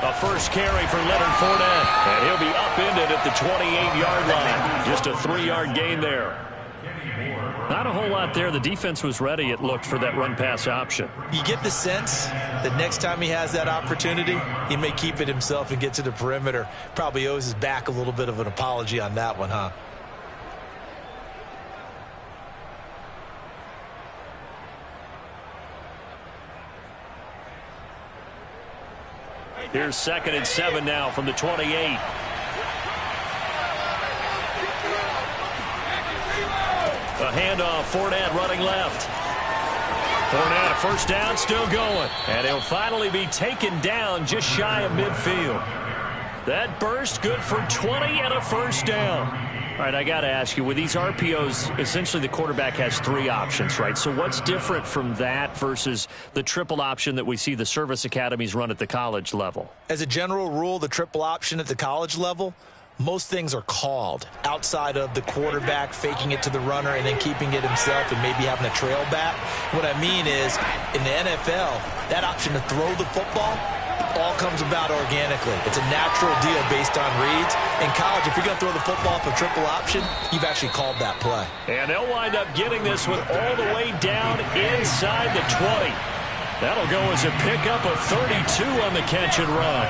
A first carry for Leonard Fournette, and he'll be upended at the 28-yard line. Just a 3-yard gain there. Not a whole lot there. The defense was ready, it looked, for that run-pass option. You get the sense that next time he has that opportunity, he may keep it himself and get to the perimeter. Probably owes his back a little bit of an apology on that one, huh? Here's 2nd and 7 now from the 28. A handoff, Fournette running left. Fournette, a first down, still going. And he'll finally be taken down just shy of midfield. That burst good for 20 and a first down. All right, I got to ask you, with these RPOs, essentially the quarterback has 3 options, right? So what's different from that versus the triple option that we see the service academies run at the college level? As a general rule, the triple option at the college level, most things are called outside of the quarterback faking it to the runner and then keeping it himself and maybe having a trail back. What I mean is, in the NFL, that option to throw the football all comes about organically. It's a natural deal based on reads. In college, if you're going to throw the football off a triple option, you've actually called that play. And they'll wind up getting this one all the way down inside the 20. That'll go as a pickup of 32 on the catch and run.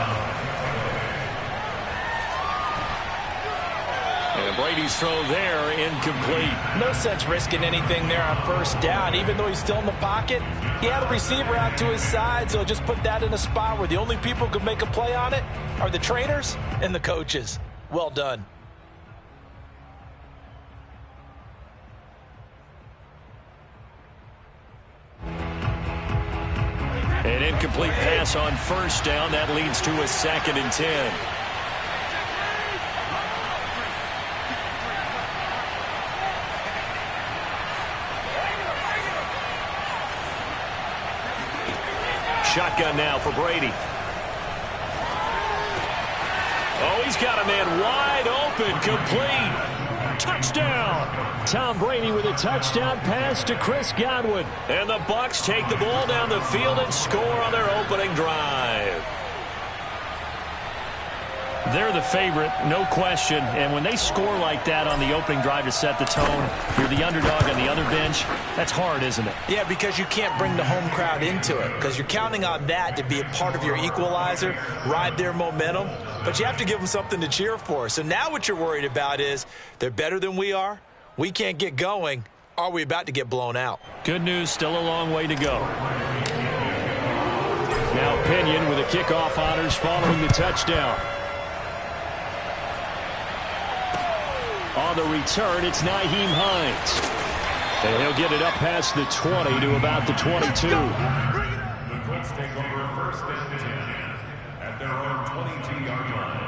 And Brady's throw there incomplete. No sense risking anything there on first down. Even though he's still in the pocket, he had a receiver out to his side, so just put that in a spot where the only people who could make a play on it are the trainers and the coaches. Well done. An incomplete pass on first down. That leads to a 2nd and 10. Shotgun now for Brady. Oh, he's got a man wide open, complete. Touchdown. Tom Brady with a touchdown pass to Chris Godwin. And the Bucs take the ball down the field and score on their opening drive. They're the favorite, no question. And when they score like that on the opening drive to set the tone, you're the underdog on the other bench. That's hard, isn't it? Yeah, because you can't bring the home crowd into it. Because you're counting on that to be a part of your equalizer, ride their momentum. But you have to give them something to cheer for. So now what you're worried about is they're better than we are. We can't get going. Are we about to get blown out? Good news, still a long way to go. Now Pinion with a kickoff honors following the touchdown. On the return, it's Nyheim Hines. And he'll get it up past the 20 to about the 22. The Colts take over 1st and 10 at their own 22-yard line.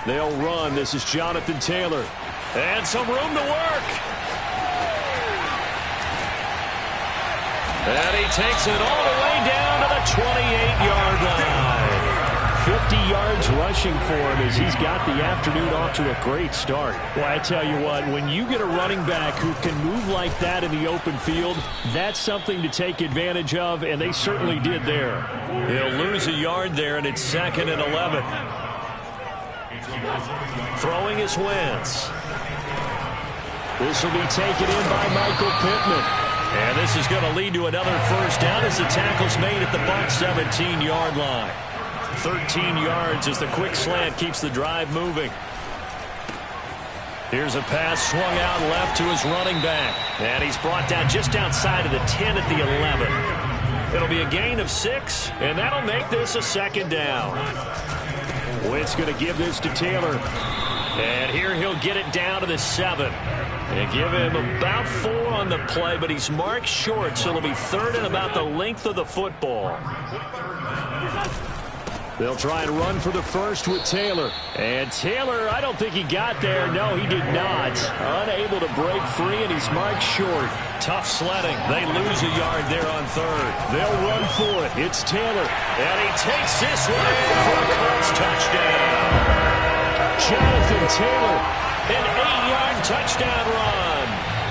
They'll run. This is Jonathan Taylor. And some room to work. And he takes it all the way down to the 28-yard line. 50 yards rushing for him as he's got the afternoon off to a great start. Well, I tell you what, when you get a running back who can move like that in the open field, that's something to take advantage of, and they certainly did there. He'll lose a yard there, and it's 2nd and 11. Throwing is Wentz. This will be taken in by Michael Pittman. And this is going to lead to another first down as the tackle's made at the Bucs 17-yard line. 13 yards as the quick slant keeps the drive moving. Here's a pass swung out left to his running back. And he's brought down just outside of the 10 at the 11. It'll be a gain of 6, and that'll make this a 2nd down. Wentz going to give this to Taylor. And here he'll get it down to the 7. They give him about 4 on the play, but he's marked short, so it'll be 3rd and about the length of the football. They'll try and run for the first with Taylor. And Taylor, I don't think he got there. No, he did not. Unable to break free, and he's marked short. Tough sledding. They lose a yard there on 3rd. They'll run for it. It's Taylor. And he takes this one in for a Colts touchdown. Jonathan Taylor, an 8-yard touchdown run.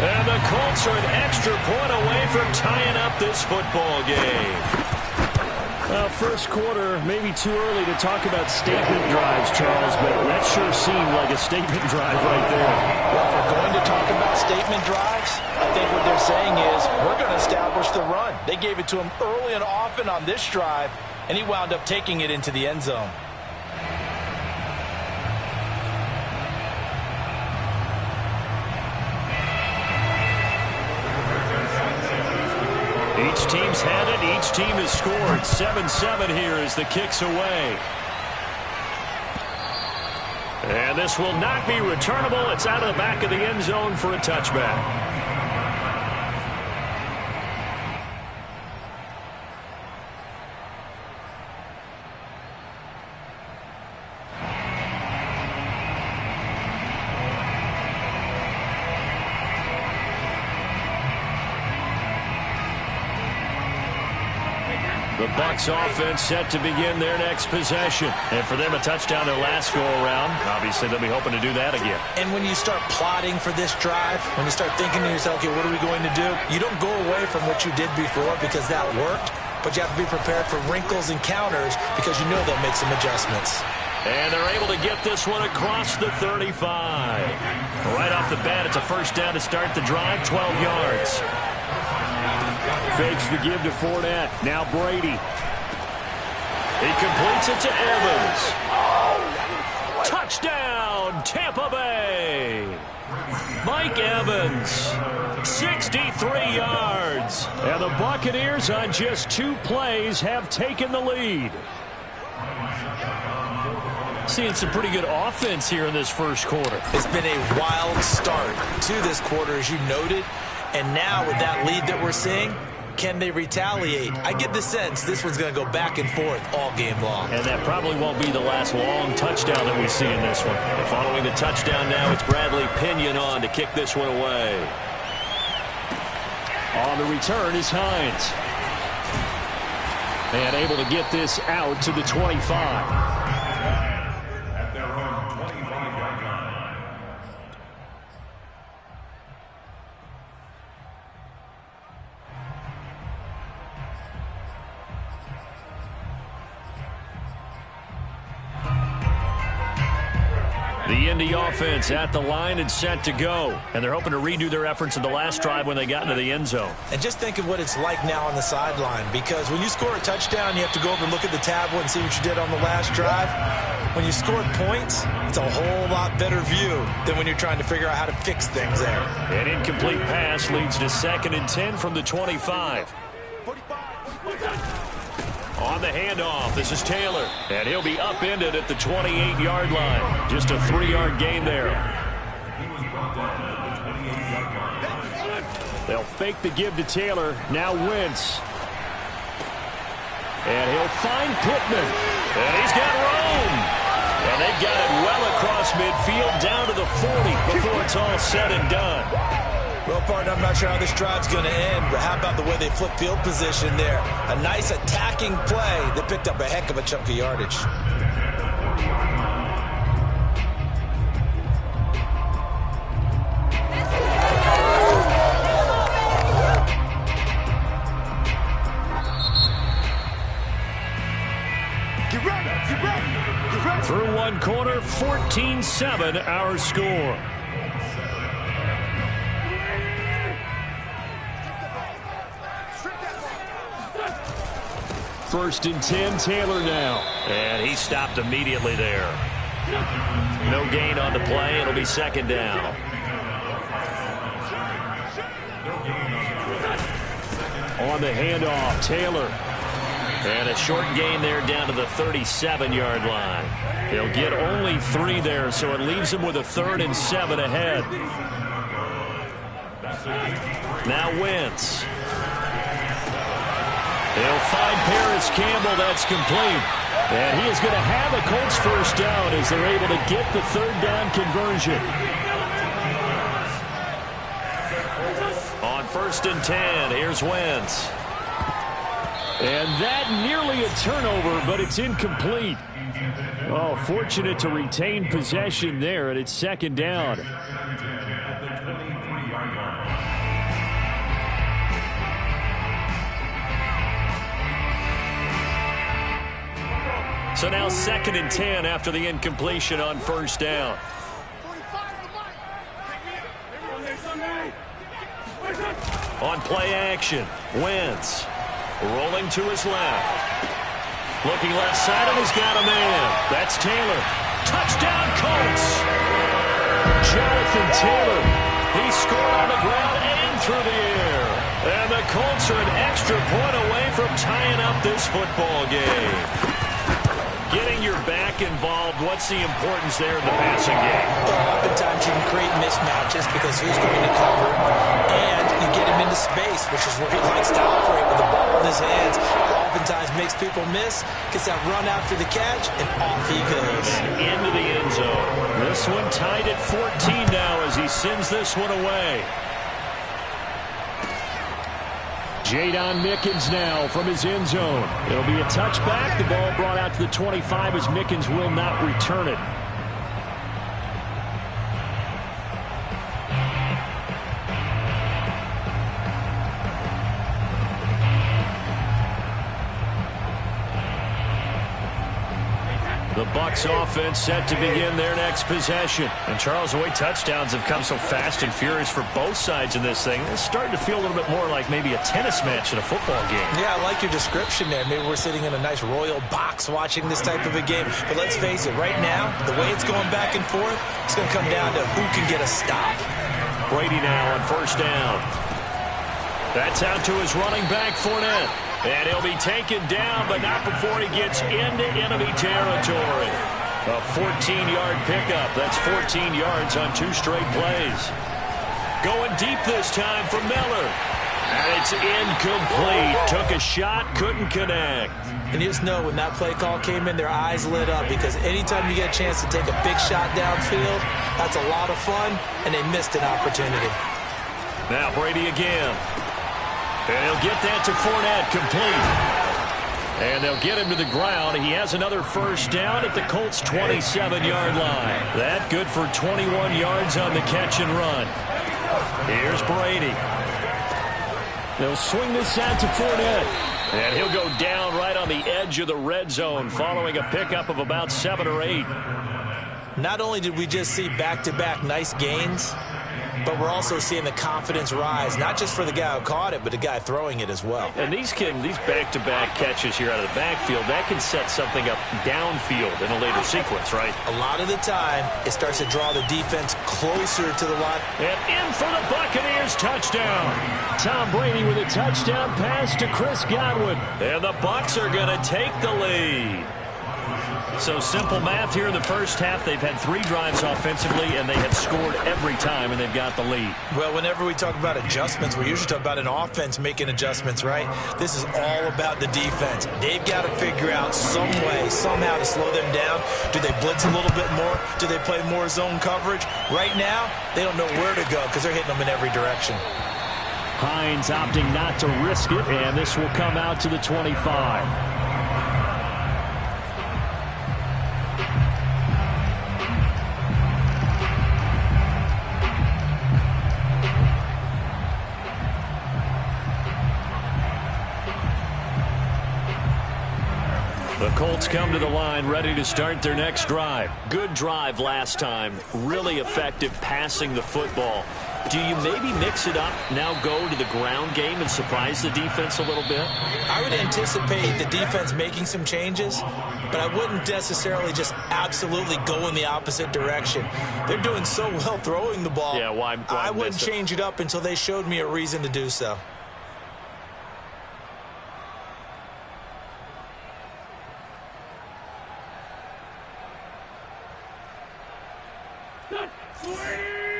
And the Colts are an extra point away from tying up this football game. Well, first quarter, maybe too early to talk about statement drives, Charles, but that sure seemed like a statement drive right there. Well, if we're going to talk about statement drives, I think what they're saying is we're going to establish the run. They gave it to him early and often on this drive, and he wound up taking it into the end zone. Each team's had it. Each team has scored. 7-7 here as the kick's away. And this will not be returnable. It's out of the back of the end zone for a touchback. The Bucs offense set to begin their next possession. And for them, a touchdown their last go-around. Obviously, they'll be hoping to do that again. And when you start plotting for this drive, when you start thinking to yourself, okay, what are we going to do? You don't go away from what you did before because that worked, but you have to be prepared for wrinkles and counters because you know they'll make some adjustments. And they're able to get this one across the 35. Right off the bat, it's a first down to start the drive, 12 yards. Fakes the give to Fournette. Now Brady. He completes it to Evans. Touchdown, Tampa Bay. Mike Evans, 63 yards. And the Buccaneers on just 2 plays have taken the lead. Seeing some pretty good offense here in this first quarter. It's been a wild start to this quarter, as you noted. And now with that lead that we're seeing, can they retaliate? I get the sense this one's going to go back and forth all game long. And that probably won't be the last long touchdown that we see in this one. And following the touchdown now, it's Bradley Pinion on to kick this one away. On the return is Hines. And able to get this out to the 25. The Indy offense at the line and set to go. And they're hoping to redo their efforts in the last drive when they got into the end zone. And just think of what it's like now on the sideline, because when you score a touchdown, you have to go over and look at the tablet and see what you did on the last drive. When you scored points, it's a whole lot better view than when you're trying to figure out how to fix things there. An incomplete pass leads to 2nd and 10 from the 25. On the handoff, this is Taylor. And he'll be upended at the 28-yard line. Just a 3-yard gain there. They'll fake the give to Taylor. Now Wentz. And he'll find Pittman. And he's got room. And they've got it well across midfield down to the 40 before it's all said and done. Well, partner, I'm not sure how this drive's going to end, but how about the way they flip field position there? A nice attacking play that picked up a heck of a chunk of yardage. Through one quarter, 14-7 our score. First and 10, Taylor now. And he stopped immediately there. No gain on the play. It'll be 2nd down. On the handoff, Taylor. And a short gain there down to the 37-yard line. He'll get only 3 there, so it leaves him with a 3rd and 7 ahead. Now Wentz. They'll find Paris Campbell. That's complete. And he is going to have a Colts first down as they're able to get the third down conversion. On 1st and 10, here's Wentz. And that nearly a turnover, but it's incomplete. Oh, fortunate to retain possession there, and it's 2nd down. So now 2nd and 10 after the incompletion on 1st down. On play action, Wentz rolling to his left. Looking left side, and he's got a man. That's Taylor. Touchdown, Colts. Jonathan Taylor. He scored on the ground and through the air. And the Colts are an extra point away from tying up this football game. Getting your back involved, what's the importance there in the passing game? Well, oftentimes you can create mismatches because who's going to cover, and you get him into space, which is where he likes to operate with the ball in his hands. Oftentimes makes people miss, gets that run after the catch, and off he goes. Into the end zone. This one tied at 14 now as he sends this one away. Jadon Mickens now from his end zone. It'll be a touchback. The ball brought out to the 25 as Mickens will not return it. The Bucs offense set to begin their next possession. And Charles, the way touchdowns have come so fast and furious for both sides in this thing, it's starting to feel a little bit more like maybe a tennis match in a football game. Yeah, I like your description there. Maybe we're sitting in a nice royal box watching this type of a game. But let's face it, right now, the way it's going back and forth, it's going to come down to who can get a stop. Brady now on 1st down. That's out to his running back, Fournette. And he'll be taken down, but not before he gets into enemy territory. A 14-yard pickup. That's 14 yards on 2 straight plays. Going deep this time for Miller. And it's incomplete. Took a shot, couldn't connect. And you just know when that play call came in, their eyes lit up because anytime you get a chance to take a big shot downfield, that's a lot of fun, and they missed an opportunity. Now Brady again. And he'll get that to Fournette, complete. And they'll get him to the ground. He has another first down at the Colts' 27-yard line. That good for 21 yards on the catch and run. Here's Brady. They'll swing this out to Fournette. And he'll go down right on the edge of the red zone following a pickup of about 7 or 8. Not only did we just see back-to-back nice gains, but we're also seeing the confidence rise, not just for the guy who caught it, but the guy throwing it as well. And these back-to-back catches here out of the backfield, that can set something up downfield in a later sequence, right? A lot of the time, it starts to draw the defense closer to the line. And in for the Buccaneers, touchdown. Tom Brady with a touchdown pass to Chris Godwin. And the Bucs are going to take the lead. So simple math here in the first half. They've had 3 drives offensively, and they have scored every time, and they've got the lead. Well, whenever we talk about adjustments, we usually talk about an offense making adjustments, right? This is all about the defense. They've got to figure out some way, somehow to slow them down. Do they blitz a little bit more? Do they play more zone coverage? Right now, they don't know where to go because they're hitting them in every direction. Hines opting not to risk it, and this will come out to the 25. The Colts come to the line ready to start their next drive. Good drive last time. Really effective passing the football. Do you maybe mix it up, now go to the ground game and surprise the defense a little bit? I would anticipate the defense making some changes, but I wouldn't necessarily just absolutely go in the opposite direction. They're doing so well throwing the ball. Yeah, why I wouldn't change it up until they showed me a reason to do so.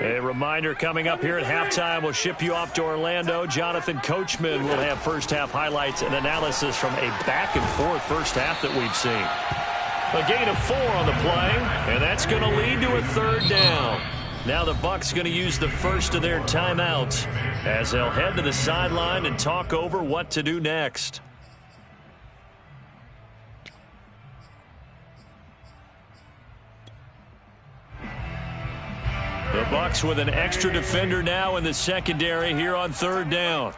A reminder coming up here at halftime, we'll ship you off to Orlando. Jonathan Coachman will have first-half highlights and analysis from a back-and-forth first half that we've seen. A gain of 4 on the play, and that's going to lead to a third down. Now the Bucs going to use the first of their timeouts as they'll head to the sideline and talk over what to do next. The Bucs with an extra defender now in the secondary here on third down.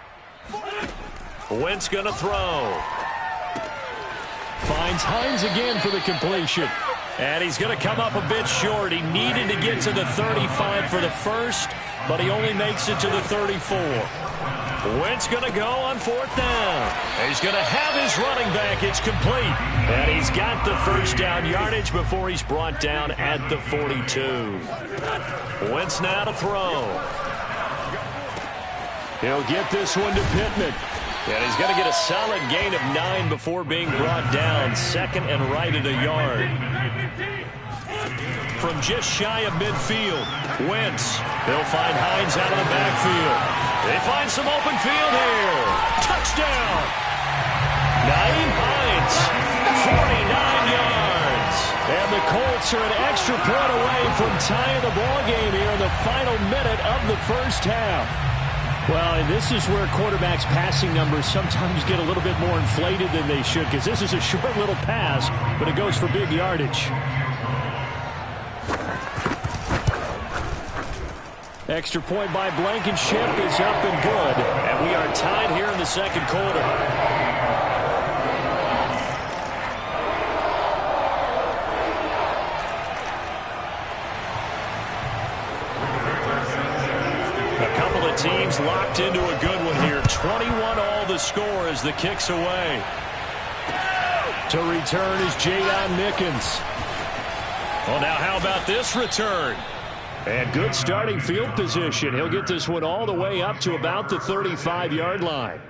Wentz going to throw. Finds Hines again for the completion. And he's going to come up a bit short. He needed to get to the 35 for the first, but he only makes it to the 34. Wentz going to go on fourth down. He's going to have his running back. It's complete. And he's got the first down yardage before he's brought down at the 42. Wentz now to throw. He'll get this one to Pittman. And he's going to get a solid gain of 9 before being brought down. Second and right at a yard. From just shy of midfield, Wentz. He'll find Hines out of the backfield. They find some open field here. Touchdown. Nyheim Hines, 49 yards. And the Colts are an extra point away from tying the ball game here in the final minute of the first half. Well, and this is where quarterbacks' passing numbers sometimes get a little bit more inflated than they should, because this is a short little pass, but it goes for big yardage. Extra point by Blankenship is up and good. And we are tied here in the second quarter. Teams locked into a good one here. 21 all the score as the kick's away. To return is Jadon Mickens. Well, now how about this return? And good starting field position. He'll get this one all the way up to about the 35-yard line.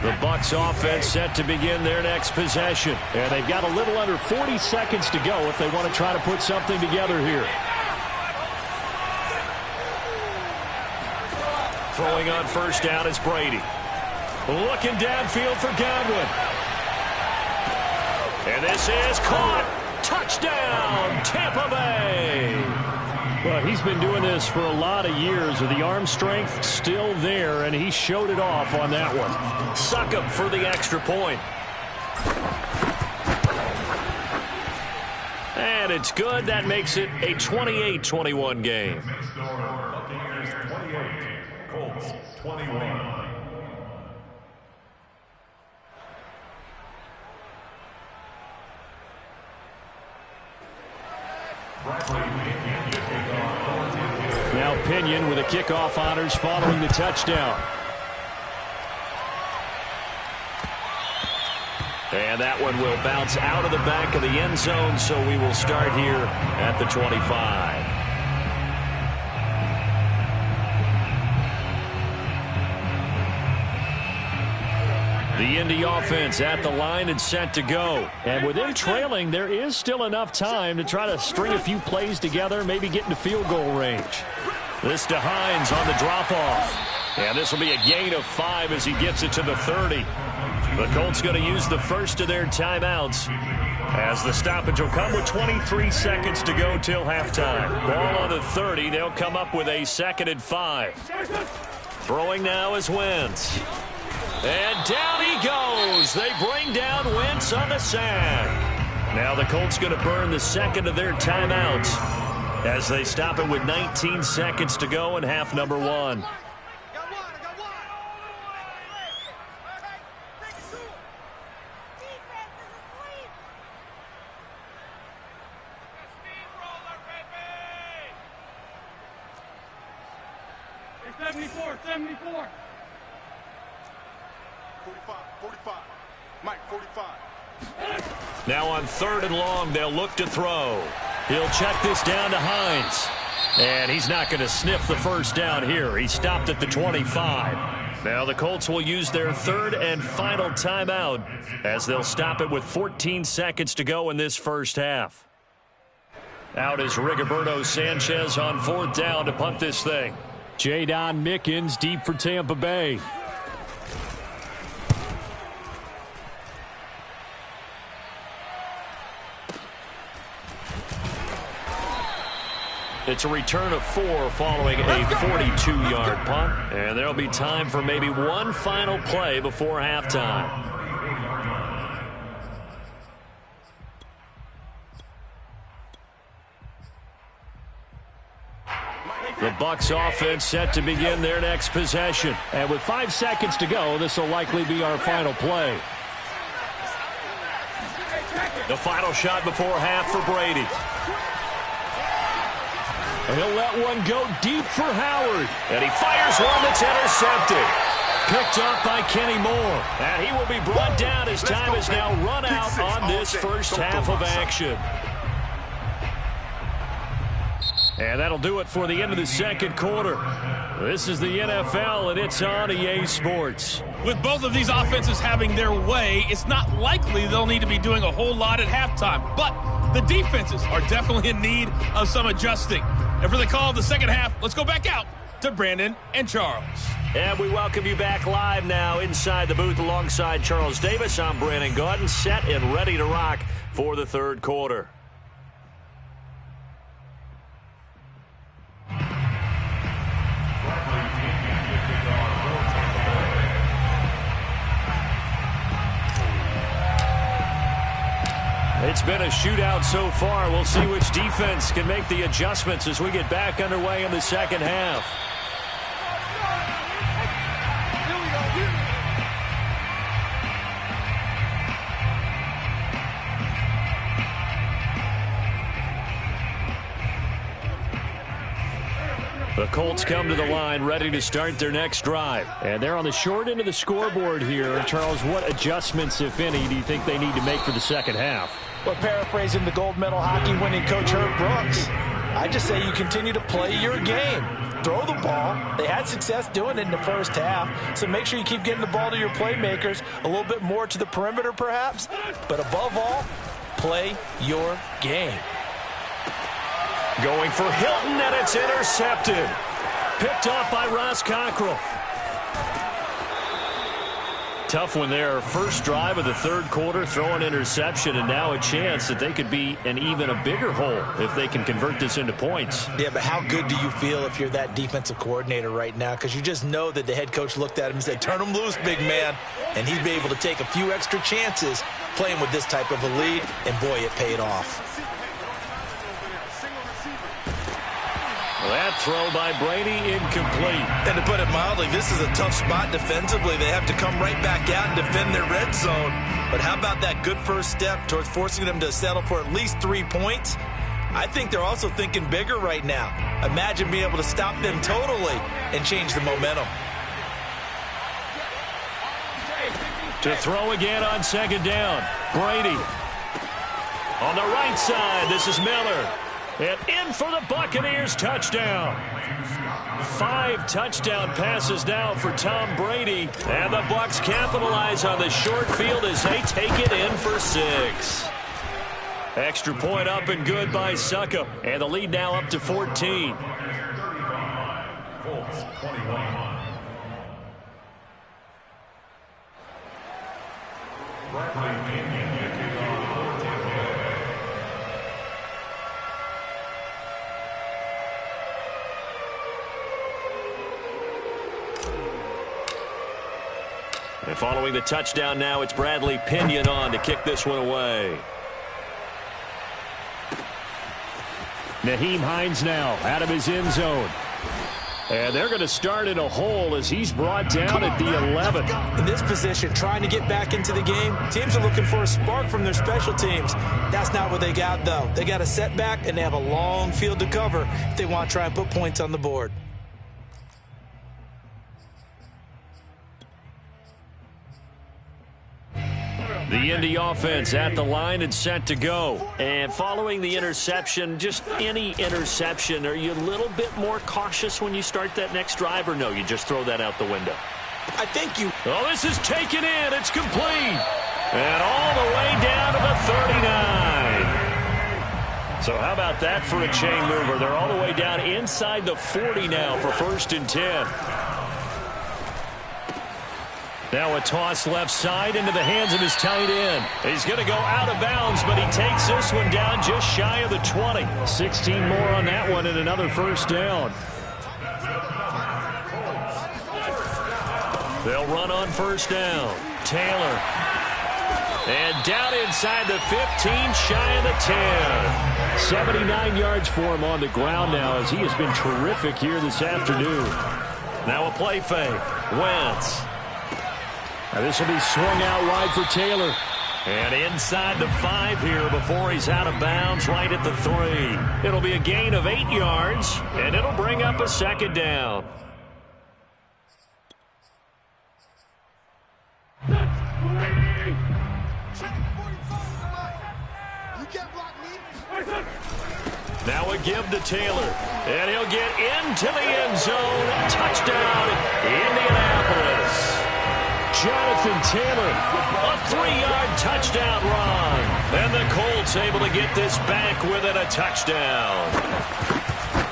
The Bucs offense set to begin their next possession. And they've got a little under 40 seconds to go if they want to try to put something together here. Throwing on first down is Brady. Looking downfield for Godwin. And this is caught. Touchdown, Tampa Bay. Well, he's been doing this for a lot of years with the arm strength still there, and he showed it off on that one. Succop for the extra point. And it's good. That makes it a 28-21 game. Buccaneers 28, Colts 21. Now Pinion with a kickoff honors following the touchdown. And that one will bounce out of the back of the end zone, so we will start here at the 25. The Indy offense at the line and set to go. And with them trailing, there is still enough time to try to string a few plays together, maybe get into field goal range. This to Hines on the drop-off. And this will be a gain of 5 as he gets it to the 30. The Colts going to use the first of their timeouts as the stoppage will come with 23 seconds to go till halftime. Ball on the 30. They'll come up with a 2nd and 5. Throwing now is Wentz. And down he goes. They bring down Wentz on the sack. Now the Colts going to burn the second of their timeouts as they stop it with 19 seconds to go in half number 1. Now on 3rd and long, they'll look to throw. He'll check this down to Hines. And he's not going to sniff the first down here. He stopped at the 25. Now the Colts will use their third and final timeout as they'll stop it with 14 seconds to go in this first half. Out is Rigoberto Sanchez on fourth down to punt this thing. Jadon Mickens deep for Tampa Bay. It's a return of 4 following a 42-yard punt. And there'll be time for maybe one final play before halftime. The Bucs offense set to begin their next possession. And with 5 seconds to go, this will likely be our final play. The final shot before half for Brady. He'll let one go deep for Howard. And he fires one that's intercepted. Picked up by Kenny Moore. And he will be brought down as time is now run out on this first half of action. And that'll do it for the end of the second quarter. This is the NFL, and it's on EA Sports. With both of these offenses having their way, it's not likely they'll need to be doing a whole lot at halftime. But the defenses are definitely in need of some adjusting. And for the call of the second half, let's go back out to Brandon and Charles. And we welcome you back live now inside the booth alongside Charles Davis. I'm Brandon Gaudin, set and ready to rock for the third quarter. It's been a shootout so far. We'll see which defense can make the adjustments as we get back underway in the second half. The Colts come to the line ready to start their next drive. And they're on the short end of the scoreboard here. Charles, what adjustments, if any, do you think they need to make for the second half? Well, paraphrasing the gold medal hockey winning coach Herb Brooks, I just say you continue to play your game. Throw the ball. They had success doing it in the first half, so make sure you keep getting the ball to your playmakers, a little bit more to the perimeter perhaps, but above all, play your game. Going for Hilton, and it's intercepted. Picked off by Ross Cockrell. Tough one there. First drive of the third quarter, throw an interception, and now a chance that they could be in even a bigger hole if they can convert this into points. Yeah, but how good do you feel if you're that defensive coordinator right now? Because you just know that the head coach looked at him and said, turn him loose, big man. And he'd be able to take a few extra chances playing with this type of a lead, and boy, it paid off. That throw by Brady incomplete. And to put it mildly, this is a tough spot defensively. They have to come right back out and defend their red zone. But how about that good first step towards forcing them to settle for at least 3 points? I think they're also thinking bigger right now. Imagine being able to stop them totally and change the momentum. To throw again on second down. Brady. On the right side, this is Miller. And in for the Buccaneers, touchdown. 5 touchdown passes now for Tom Brady. And the Bucs capitalize on the short field as they take it in for 6. Extra point up and good by Succop. And the lead now up to 14. Colts 21. And following the touchdown now, it's Bradley Pinion on to kick this one away. Nyheim Hines now out of his end zone. And they're going to start in a hole as he's brought down at the 11. In this position, trying to get back into the game, teams are looking for a spark from their special teams. That's not what they got, though. They got a setback, and they have a long field to cover if they want to try and put points on the board. The Indy offense at the line and set to go. And following the interception, just any interception, are you a little bit more cautious when you start that next drive, or no, you just throw that out the window? I think you... Oh, this is taken in. It's complete. And all the way down to the 39. So how about that for a chain mover? They're all the way down inside the 40 now for 1st and 10. Now a toss left side into the hands of his tight end. He's going to go out of bounds, but he takes this one down just shy of the 20. 16 more on that one and another 1st down. They'll run on 1st down. Taylor. And down inside the 15, shy of the 10. 79 yards for him on the ground now as he has been terrific here this afternoon. Now a play fake. Wentz. Now this will be swung out wide for Taylor. And inside the 5 here before he's out of bounds right at the 3. It'll be a gain of 8 yards, and it'll bring up a 2nd down. Now a give to Taylor. And he'll get into the end zone. Touchdown, Indianapolis. Jonathan Taylor. A 3-yard touchdown run. And the Colts able to get this back within a touchdown.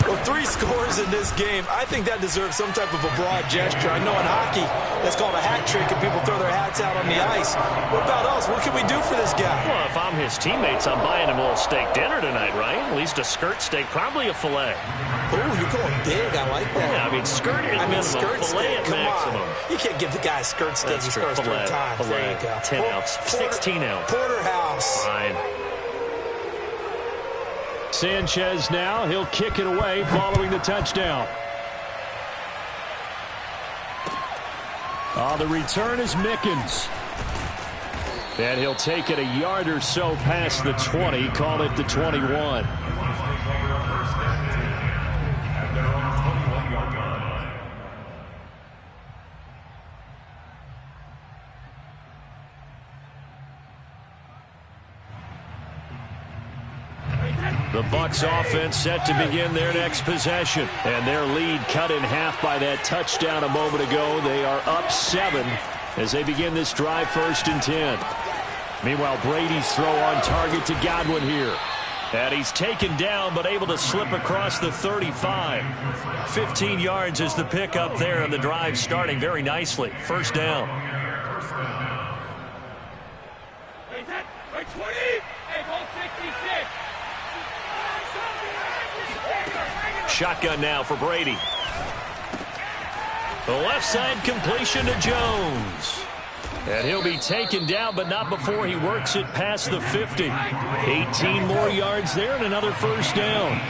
Well, 3 scores in this game. I think that deserves some type of a broad gesture. I know in hockey, that's called a hat trick, and people throw their hats out on the ice. What about us? What can we do for this guy? Well, if I'm his teammates, I'm buying him a little steak dinner tonight, right? At least a skirt steak, probably a filet. Oh, you're going big. I like that. Yeah, I mean, skirt at minimum, skirt filet steak. at maximum. On. You can't give the guy a skirt steak. That's true. Filet, There you go. 10 ounce, 16 ounce. Porterhouse. Fine. Sanchez now. He'll kick it away following the touchdown. The return is Mickens. And he'll take it a yard or so past the 20. Call it the 21. The Bucs offense set to begin their next possession. And their lead cut in half by that touchdown a moment ago. They are up 7 as they begin this drive 1st and 10. Meanwhile, Brady's throw on target to Godwin here. And he's taken down but able to slip across the 35. 15 yards is the pickup there, and the drive starting very nicely. 1st down. Shotgun now for Brady. The left side completion to Jones. And he'll be taken down, but not before he works it past the 50. 18 more yards there and another 1st down.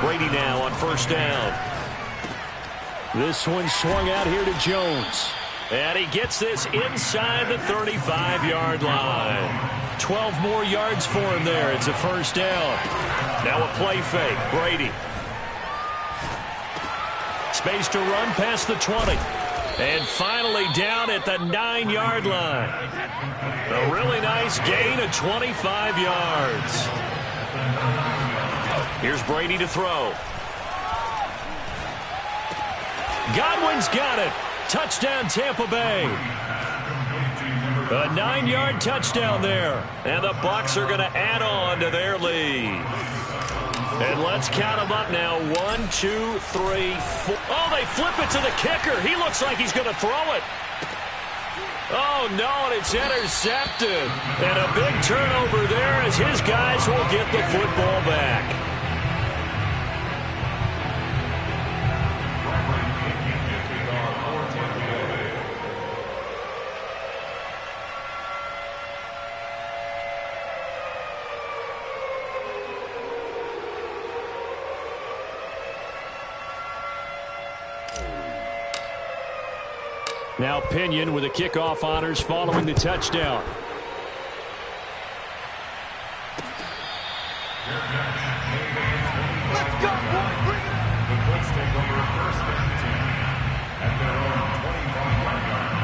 Brady now on 1st down. This one swung out here to Jones. And he gets this inside the 35-yard line. 12 more yards for him there. It's a 1st down. Now a play fake. Brady. Space to run past the 20. And finally down at the 9-yard line. A really nice gain of 25 yards. Here's Brady to throw. Godwin's got it. Touchdown, Tampa Bay. A 9-yard touchdown there. And the Bucs are going to add on to their lead. And let's count them up now. 1, 2, 3, 4. Oh, they flip it to the kicker. He looks like he's going to throw it. Oh, no, and it's intercepted. And a big turnover there as his guys will get the football back. Now Pinion with the kickoff honors following the touchdown. Let's go, boys. Bring it up. The Colts take over 1st and 10 at their own 25-yard line.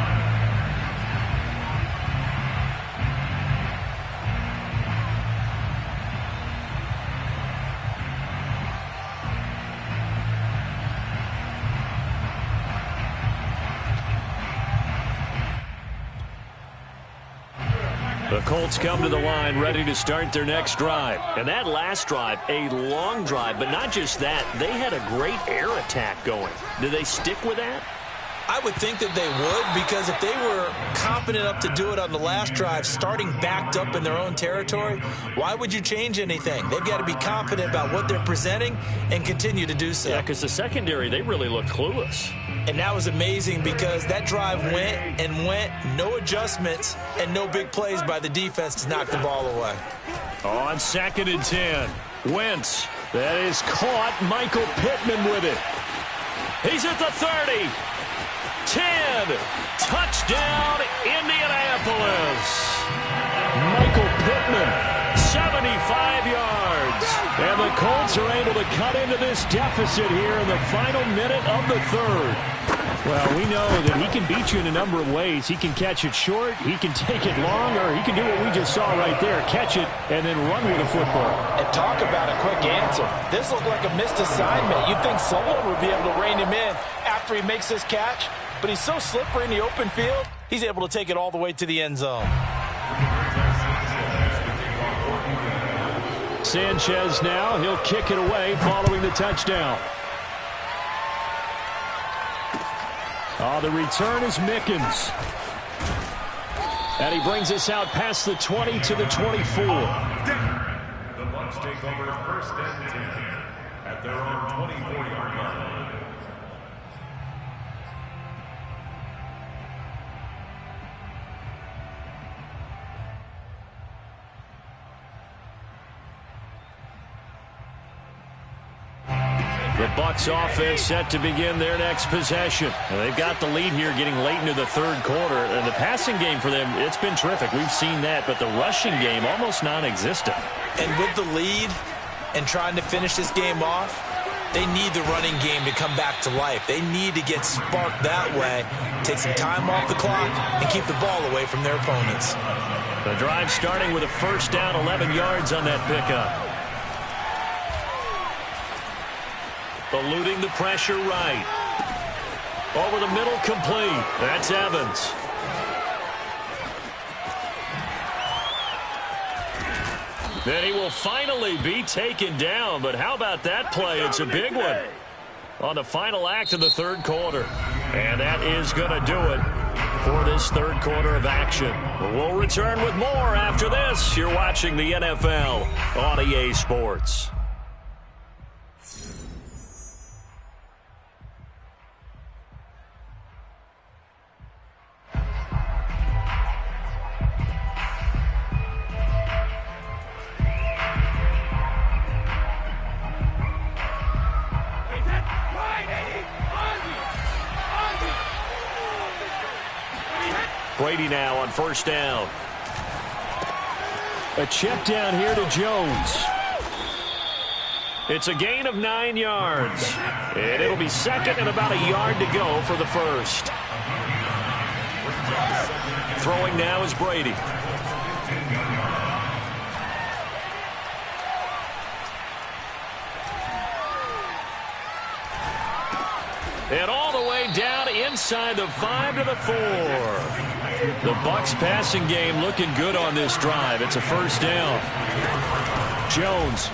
The Colts come to the line ready to start their next drive. And that last drive, a long drive, but not just that. They had a great air attack going. Do they stick with that? I would think that they would, because if they were confident enough to do it on the last drive, starting backed up in their own territory, why would you change anything? They've got to be confident about what they're presenting and continue to do so. Yeah, because the secondary, they really looked clueless. And that was amazing because that drive went and went, no adjustments, and no big plays by the defense to knock the ball away. On 2nd and 10, Wentz. That is caught. Michael Pittman with it. He's at the 30. 10. Touchdown, Indianapolis. Michael Pittman, 75 yards. And the Colts are able to cut into this deficit here in the final minute of the third. Well, we know that he can beat you in a number of ways. He can catch it short, he can take it long, or he can do what we just saw right there, catch it and then run with the football. And talk about a quick answer. This looked like a missed assignment. You'd think someone would be able to rein him in after he makes this catch, but he's so slippery in the open field, he's able to take it all the way to the end zone. Sanchez now, he'll kick it away following the touchdown. The return is Mickens. And he brings us out past the 20 to the 24. The Bucs take over 1st and 10 at their own 24-yard line. The Bucs offense set to begin their next possession. And they've got the lead here getting late into the third quarter. And the passing game for them, it's been terrific. We've seen that. But the rushing game, almost non-existent. And with the lead and trying to finish this game off, they need the running game to come back to life. They need to get sparked that way, take some time off the clock, and keep the ball away from their opponents. The drive starting with a 1st down, 11 yards on that pickup. Eluding the pressure right. Over the middle, complete. That's Evans. Then he will finally be taken down, but how about that play? It's a big one on the final act of the third quarter. And that is going to do it for this third quarter of action. We'll return with more after this. You're watching the NFL on EA Sports. Brady now on 1st down. A check down here to Jones. It's a gain of 9 yards. And it'll be 2nd and about a yard to go for the 1st. Throwing now is Brady. And all the way down inside the 5 to the 4. The Bucs passing game looking good on this drive. It's a 1st down. Jones